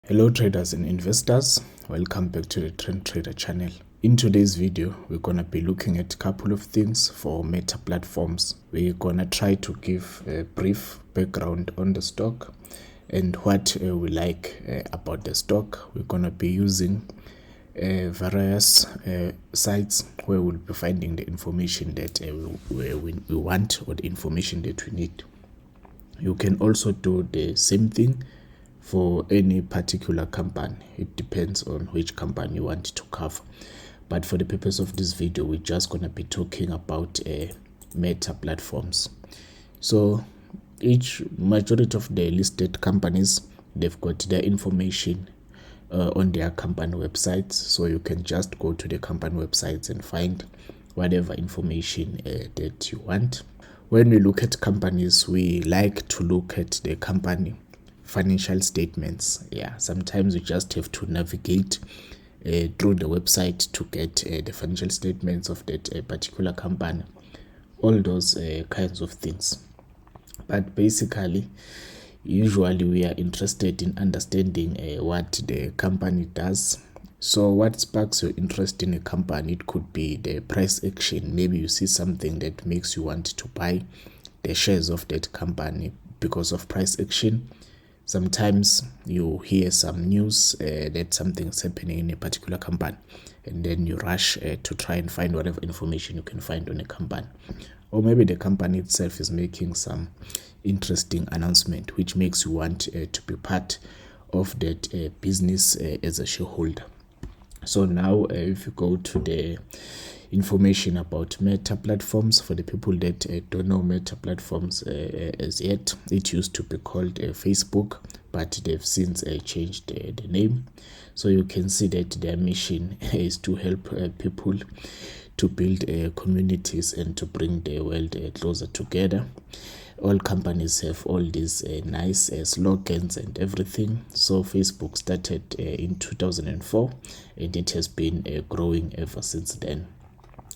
Hello traders and investors, welcome back to the Trend Trader channel. In today's video, we're going to be looking at a couple of things for Meta platforms. We're going to try to give a brief background on the stock and what we like about the stock. We're going to be using various sites where we'll be finding the information that we want or the information that we need. You can also do the same thing for any particular company. It depends on which company you want to cover, but for the purpose of this video we're just going to be talking about Meta platforms. So each majority of the listed companies, they've got their information on their company websites, so you can just go to the company websites and find whatever information that you want. When we look at companies, we like to look at the company financial statements. Sometimes you just have to navigate through the website to get the financial statements of that particular company, all those kinds of things. But basically, usually we are interested in understanding what the company does. So what sparks your interest in a company? It could be the price action. Maybe you see something that makes you want to buy the shares of that company because of price action. Sometimes you hear some news that something's happening in a particular company, and then you rush to try and find whatever information you can find on a company. Or maybe the company itself is making some interesting announcement which makes you want to be part of that business as a shareholder. So now if you go to the information about Meta platforms, for the people that don't know Meta platforms as yet, it used to be called Facebook, but they've since changed the name. So you can see that their mission is to help people to build communities and to bring the world closer together. All companies have all these nice slogans and everything. So Facebook started in 2004 and it has been growing ever since then.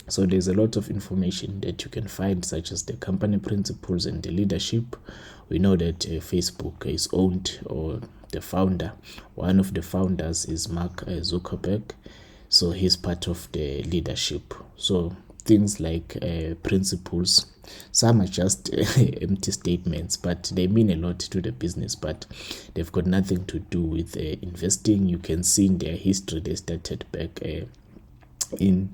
So there's a lot of information that you can find, such as the company principles and the leadership. We know that Facebook is owned, or the founder, one of the founders is Mark Zuckerberg. So he's part of the leadership. So things like principles, some are just empty statements, but they mean a lot to the business, but they've got nothing to do with investing. You can see in their history, they started back in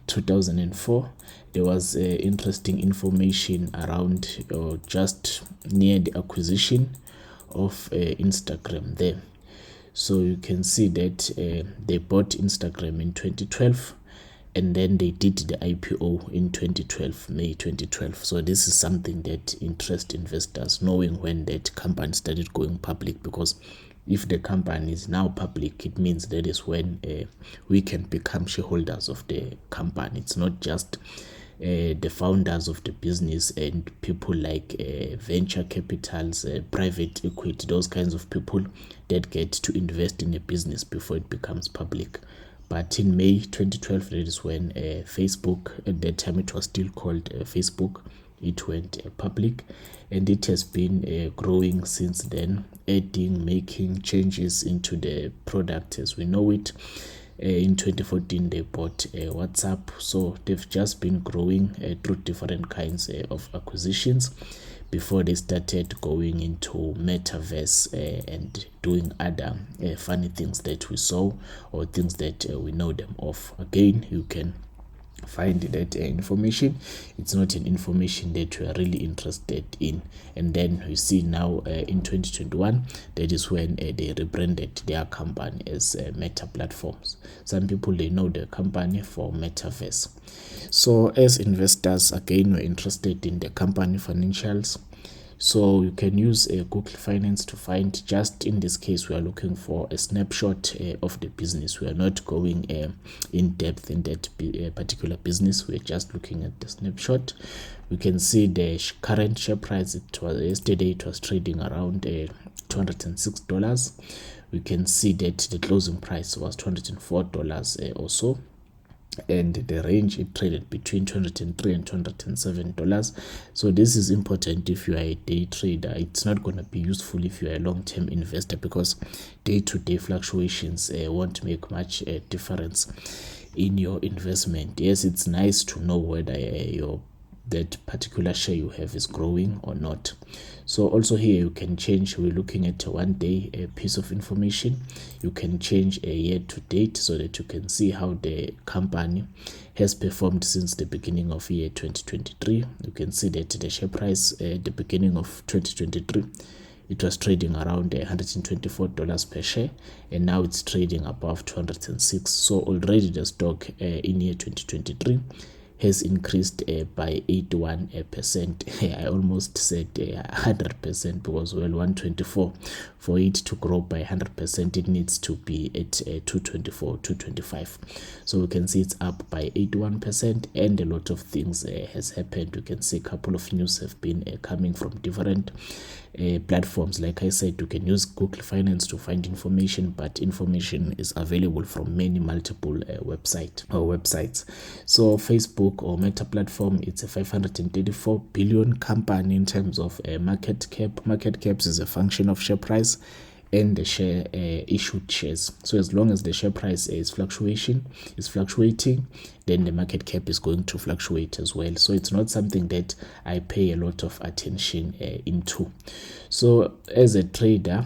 2004. There was interesting information around just near the acquisition of Instagram there. So you can see that they bought Instagram in 2012 and then they did the IPO in 2012, May 2012. So this is something that interests investors, knowing when that company started going public, because if the company is now public, it means that is when we can become shareholders of the company. It's not just the founders of the business and people like venture capitals, private equity, those kinds of people that get to invest in a business before it becomes public. But in May 2012, that is when Facebook, at that time it was still called Facebook, it went public, and it has been growing since then, making changes into the product as we know it. In 2014 they bought WhatsApp. So they've just been growing through different kinds of acquisitions before they started going into Metaverse and doing other funny things that we saw, or things that we know them of. Again, you can find that information. It's not an information that we are really interested in. And then we see now in 2021, that is when they rebranded their company as Meta platforms. Some people, they know the company for Metaverse. So as investors, again, we're interested in the company financials. So you can use Google Finance to find, just in this case, we are looking for a snapshot of the business. We are not going in depth in that particular business. We're just looking at the snapshot. We can see the current share price. It was yesterday, it was trading around $206. We can see that the closing price was $204 or so. and the range it traded between $203 and $207. So this is important if you are a day trader. It's not going to be useful if you are a long-term investor, because day-to-day fluctuations won't make much difference in your investment. Yes, it's nice to know whether that particular share you have is growing or not. So also here you can change. We're looking at a 1 day piece of information. You can change a year to date so that you can see how the company has performed since the beginning of year 2023. You can see that the share price at the beginning of 2023, it was trading around $124 per share, and now it's trading above 206. So already the stock in year 2023 has increased by 81%. I almost said 100%, because, well, 124, for it to grow by 100%, it needs to be at 224, 225. So we can see it's up by 81%, and a lot of things has happened. You can see a couple of news have been coming from different platforms. Like I said, you can use Google Finance to find information, but information is available from many multiple websites. So Facebook or Meta platform, it's a 534 billion company in terms of market cap. Market caps is a function of share price and the share issued shares. So as long as the share price is fluctuating, then the market cap is going to fluctuate as well. So it's not something that I pay a lot of attention into. So as a trader,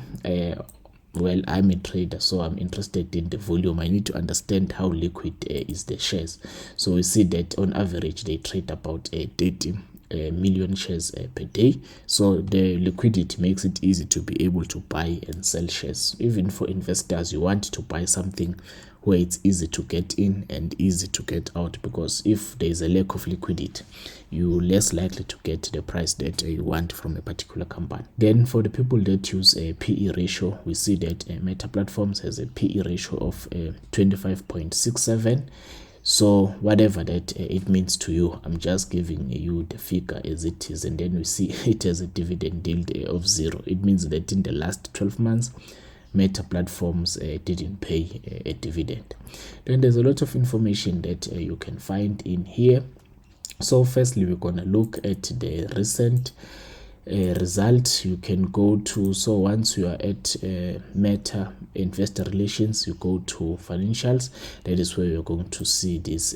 well, I'm a trader, so I'm interested in the volume. I need to understand how liquid is the shares. So we see that on average they trade about 30 million shares per day. So the liquidity makes it easy to be able to buy and sell shares. Even for investors, you want to buy something where it's easy to get in and easy to get out, because if there is a lack of liquidity, you're less likely to get the price that you want from a particular company. Then for the people that use a PE ratio, we see that Meta Platforms has a PE ratio of 25.67. So whatever that it means to you, I'm just giving you the figure as it is, and then we see it has a dividend yield of 0. It means that in the last 12 months, Meta Platforms didn't pay a dividend. Then there's a lot of information that you can find in here. So firstly, we're going to look at the recent result. You can go to, so once you are at Meta Investor Relations, you go to financials. That is where you're going to see this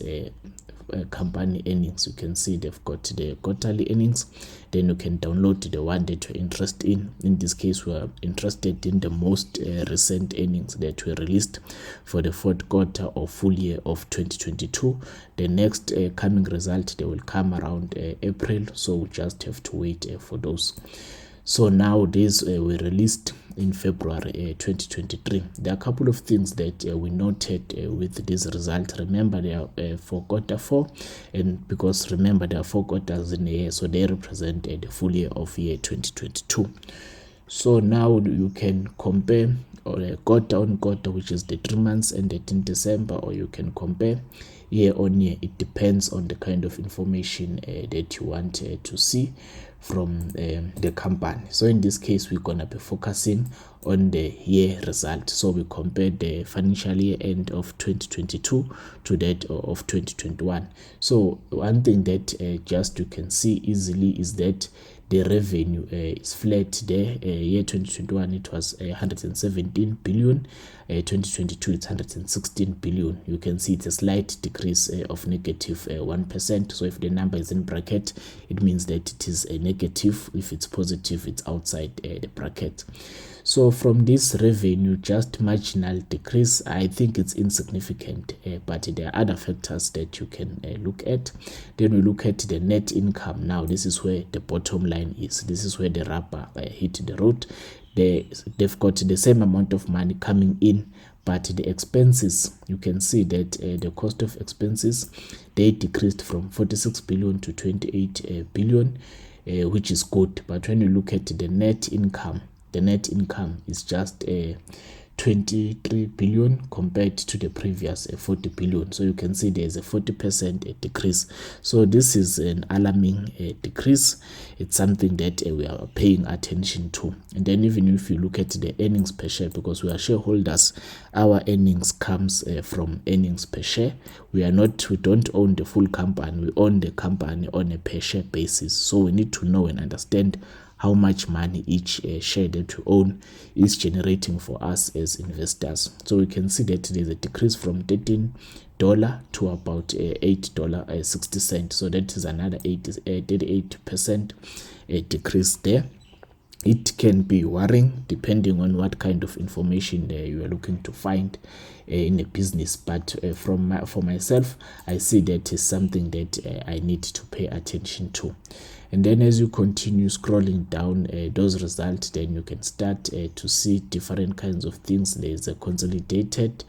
company earnings. You can see they've got the quarterly earnings. Then you can download the one that you're interested in. In this case, we are interested in the most recent earnings that were released for the fourth quarter or full year of 2022. The next coming result, they will come around April, so we just have to wait for those. So now these were released in February 2023. There are a couple of things that we noted with this result. Remember, they are for quarter 4, and because remember there are 4 quarters in a year, so they represent the full year of year 2022. So now you can compare quarter on quarter, which is the 3 months ended in December, or you can compare year on year. It depends on the kind of information that you want to see from the company. So in this case, we're going to be focusing on the year result. So we compare the financial year end of 2022 to that of 2021. So one thing that just you can see easily is that the revenue is flat there. Year 2021 it was 117 billion. 2022 it's 116 billion. You can see it's a slight decrease of negative 1%. So if the number is in bracket, it means that it is a negative. If it's positive, it's outside the bracket. So from this revenue, just marginal decrease, I think it's insignificant, but there are other factors that you can look at. Then we look at the net income. Now this is where the bottom line is. This is where the rubber hit the road. They've got the same amount of money coming in, but the expenses, you can see that the cost of expenses, they decreased from 46 billion to 28 billion, which is good. But when you look at the net income is just 23 billion compared to the previous 40 billion. So you can see there's a 40% decrease. So this is an alarming decrease. It's something that we are paying attention to. And then even if you look at the earnings per share, because we are shareholders, our earnings comes from earnings per share. We don't own the full company. We own the company on a per share basis. So we need to know and understand how much money each share that we own is generating for us as investors. So we can see that there's a decrease from $13 to about $8.60. So that is another 38% decrease there. It can be worrying depending on what kind of information you are looking to find in a business, but for myself, I see that is something that I need to pay attention to. And then as you continue scrolling down those results, then you can start to see different kinds of things. There's a consolidated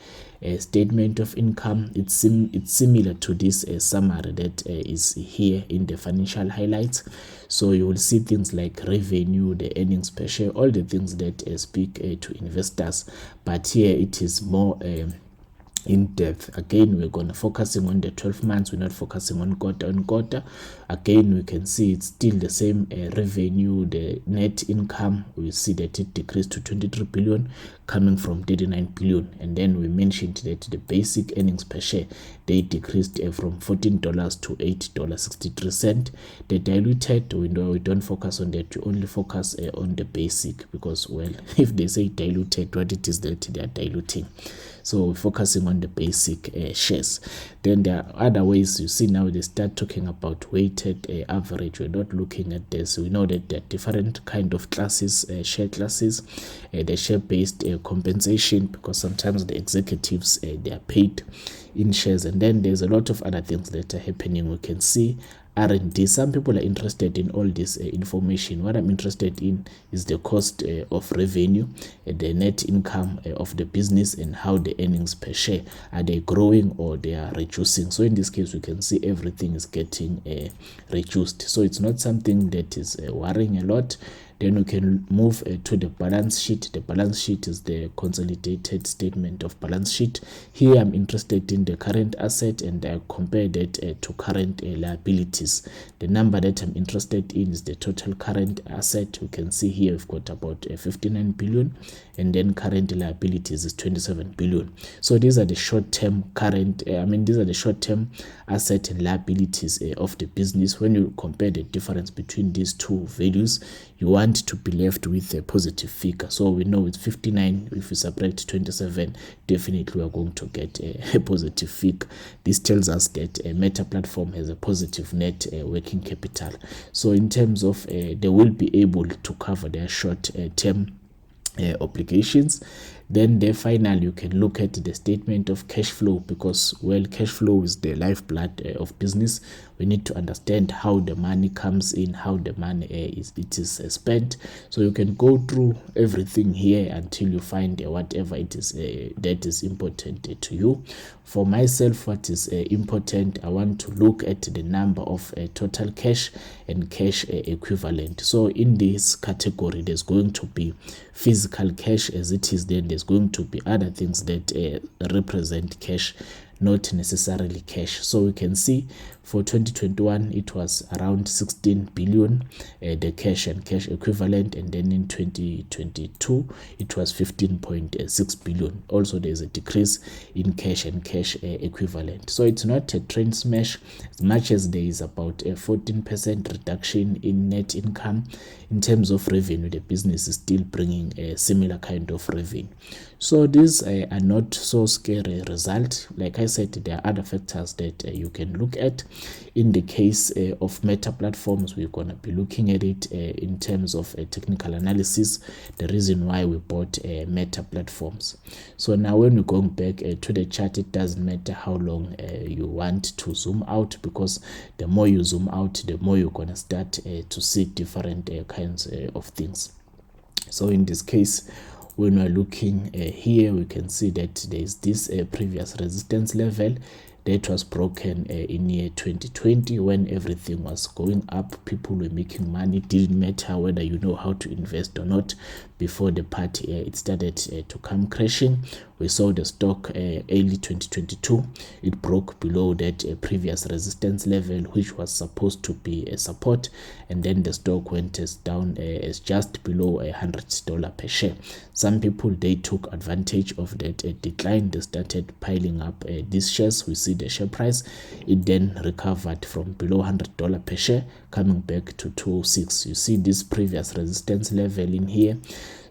statement of income. It's similar to this summary that is here in the financial highlights. So you will see things like revenue, the earnings per share, all the things that speak to investors. But here it is more in depth. Again, we're going to focusing on the 12 months. We're not focusing on quarter. Again, we can see it's still the same revenue. The net income, we see that it decreased to 23 billion coming from 39 billion. And then we mentioned that the basic earnings per share, they decreased from $14 to $8.63. The diluted, we don't focus on that. We only focus on the basic, because, well, if they say diluted, what it is that they are diluting. So we're focusing on the basic shares. Then there are other ways. You see now they start talking about weighted average. We're not looking at this. We know that there are different kind of classes, share classes. The share-based compensation, because sometimes the executives, they are paid in shares. And then there's a lot of other things that are happening. We can see R&D. Some people are interested in all this information. What I'm interested in is the cost of revenue, the net income of the business, and how the earnings per share, are they growing or they are reducing. So in this case, we can see everything is getting reduced. So it's not something that is worrying a lot. Then we can move to the balance sheet. The balance sheet is the consolidated statement of balance sheet. Here I'm interested in the current asset, and I compare that to current liabilities. The number that I'm interested in is the total current asset. We can see here we've got about 59 billion, and then current liabilities is 27 billion. So these are the short-term these are the short-term asset and liabilities of the business. When you compare the difference between these two values, you want to be left with a positive figure. So we know with 59, if we subtract 27, definitely we are going to get a positive figure. This tells us that a Meta platform has a positive net working capital. So in terms of they will be able to cover their short-term obligations. Then finally you can look at the statement of cash flow, because, well, cash flow is the lifeblood of business. We need to understand how the money comes in, how the money is spent. So you can go through everything here until you find whatever it is that is important to you. For myself, what is important, I want to look at the number of total cash and cash equivalent. So in this category, there's going to be physical cash as it is. Then there's going to be other things that represent cash, not necessarily cash. So we can see for 2021 it was around 16 billion, the cash and cash equivalent, and then in 2022 it was 15.6 billion. Also there's a decrease in cash and cash equivalent. So it's not a trend smash, as much as there is about a 14% reduction in net income. In terms of revenue, the business is still bringing a similar kind of revenue. So these are not so scary results. Like I said, there are other factors that you can look at. In the case of Meta platforms, we're going to be looking at it in terms of technical analysis, the reason why we bought Meta platforms. So now when we're going back to the chart, it doesn't matter how long you want to zoom out, because the more you zoom out, the more you're going to start to see different kinds of things. So in this case, when we're looking here, we can see that there's this previous resistance level that was broken in year 2020 when everything was going up. People were making money. It didn't matter whether you know how to invest or not. before the part it started to come crashing. We saw the stock early 2022. It broke below that previous resistance level, which was supposed to be a support, and then the stock went as down as just below $100 per share. Some people, they took advantage of that decline. They started piling up these shares. We see the share price, it then recovered from below $100 per share, coming back to 206. You see this previous resistance level in here.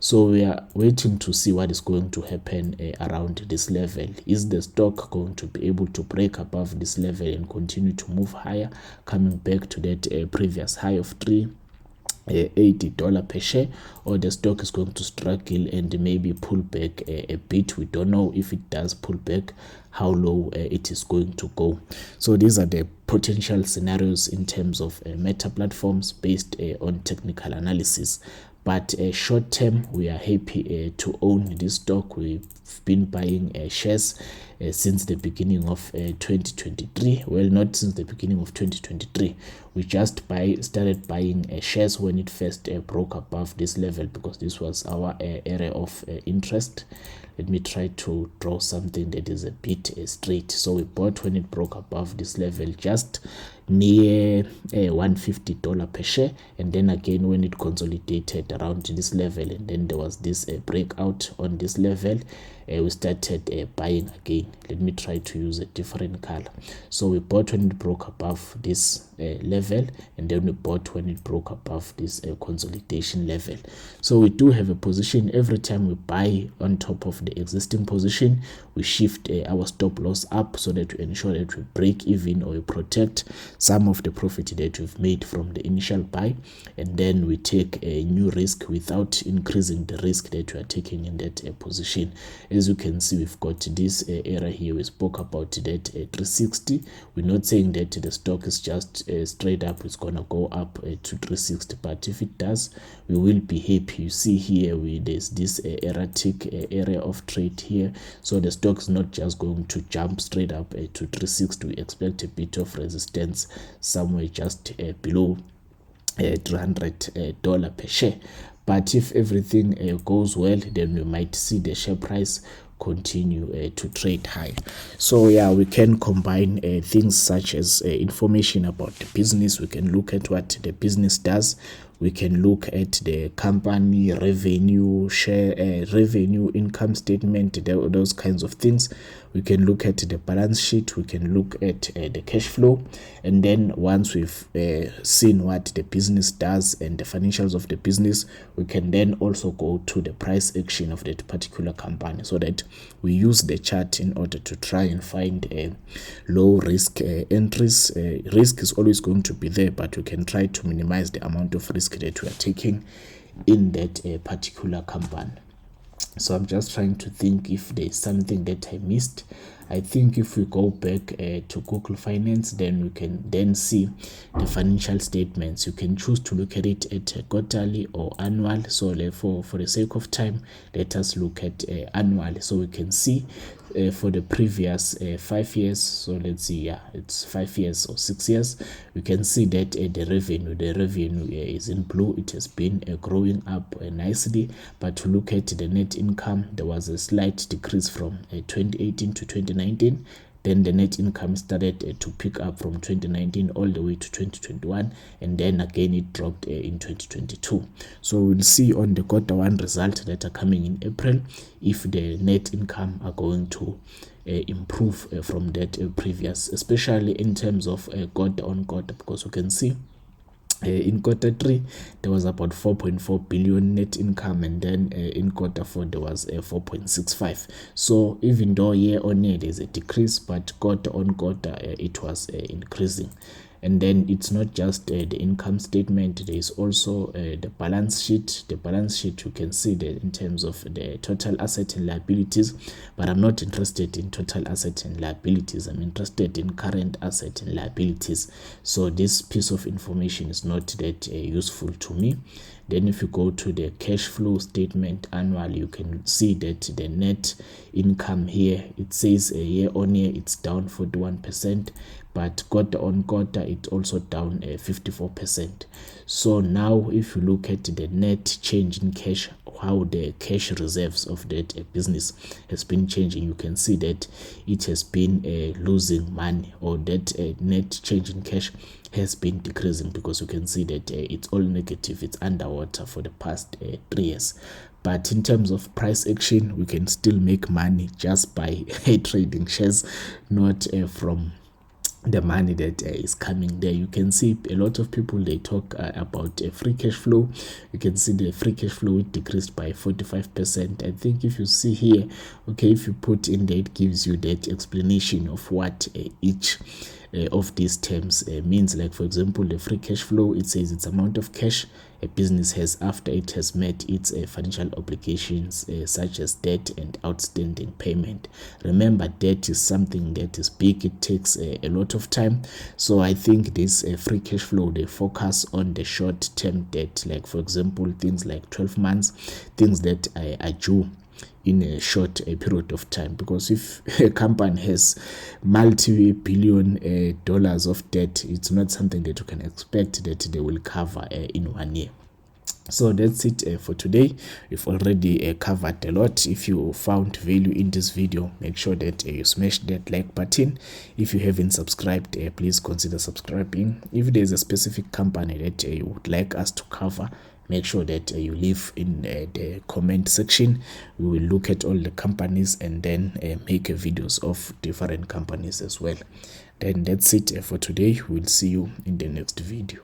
So we are waiting to see what is going to happen around this level. Is the stock going to be able to break above this level and continue to move higher, coming back to that previous high of $80 per share, or the stock is going to struggle and maybe pull back a bit? We don't know. If it does pull back, how low it is going to go. So these are the potential scenarios in terms of meta platforms based on technical analysis. But short term, we are happy to own this stock. We've been buying shares since the beginning of 2023. Well, not since the beginning of 2023. We just started buying shares when it first broke above this level, because this was our area of interest. Let me try to draw something that is a bit straight. So we bought when it broke above this level, just near $150 per share, and then again when it consolidated around this level, and then there was this breakout on this level, we started buying again. Let me try to use a different color. So we bought when it broke above this level, and then we bought when it broke above this consolidation level. So we do have a position. Every time we buy on top of the existing position, we shift our stop loss up, so that we ensure that we break even, or we protect some of the profit that we've made from the initial buy, and then we take a new risk without increasing the risk that we are taking in that position. As you can see, we've got this area here. We spoke about that 360. We're not saying that the stock is just straight up, it's gonna go up to 360, but if it does, we will be happy. You see here, there's this erratic area of trade here, so the stock is not just going to jump straight up to 360. We expect a bit of resistance somewhere just below $300 per share. But if everything goes well, then we might see the share price continue to trade high. So yeah, we can combine things such as information about the business. We can look at what the business does. We can look at the company revenue, share revenue, income statement, those kinds of things. We can look at the balance sheet. We can look at the cash flow. And then once we've seen what the business does and the financials of the business, we can then also go to the price action of that particular company, so that we use the chart in order to try and find low risk entries. Risk is always going to be there, but we can try to minimize the amount of risk that we are taking in that particular company. So I'm just trying to think if there's something that I missed. I think if we go back to Google Finance, then we can then see the financial statements. You can choose to look at it at quarterly or annual. So for the sake of time, let us look at annual, so we can see for the previous 5 years. So let's see, yeah, it's 5 years or 6 years. We can see that the revenue is in blue. It has been growing up nicely. But to look at the net income, there was a slight decrease from 2018 to 2019. Then the net income started to pick up from 2019 all the way to 2021, and then again it dropped in 2022. So we'll see on the Q1 results that are coming in April if the net income are going to improve from that previous, especially in terms of quarter on quarter, because you can see in Q3 there was about 4.4 billion net income, and then in Q4 there was 4.65. So even though year on year there's a decrease, but quarter on quarter it was increasing. And then it's not just the income statement, there is also the balance sheet. The balance sheet, you can see that in terms of the total assets and liabilities, but I'm not interested in total assets and liabilities. I'm interested in current assets and liabilities. So this piece of information is not that useful to me. Then if you go to the cash flow statement annual, you can see that the net income here, it says year on year it's down 41%, but quarter on quarter it's also down 54%. So now if you look at the net change in cash how the cash reserves of that business has been changing, you can see that it has been losing money, or that net change in cash has been decreasing, because you can see that it's all negative, it's underwater for the past 3 years. But in terms of price action, we can still make money just by trading shares, not from the money that is coming there. You can see a lot of people, they talk about free cash flow. You can see the free cash flow decreased by 45%. I think if you see here, okay, if you put in there, it gives you that explanation of what each of these terms means. Like, for example, the free cash flow, it says it's amount of cash a business has after it has met its financial obligations, such as debt and outstanding payment. Remember, debt is something that is big, it takes a lot of time. So I think this free cash flow, they focus on the short term debt, like for example things like 12 months, things that are due in a short period of time. Because if a company has multi-billion dollars of debt, it's not something that you can expect that they will cover in 1 year. So that's it for today. We've already covered a lot. If you found value in this video, make sure that you smash that like button. If you haven't subscribed, please consider subscribing. If there's a specific company that you would like us to cover, make sure that you leave in the comment section. We will look at all the companies and then make videos of different companies as well. Then that's it for today. We'll see you in the next video.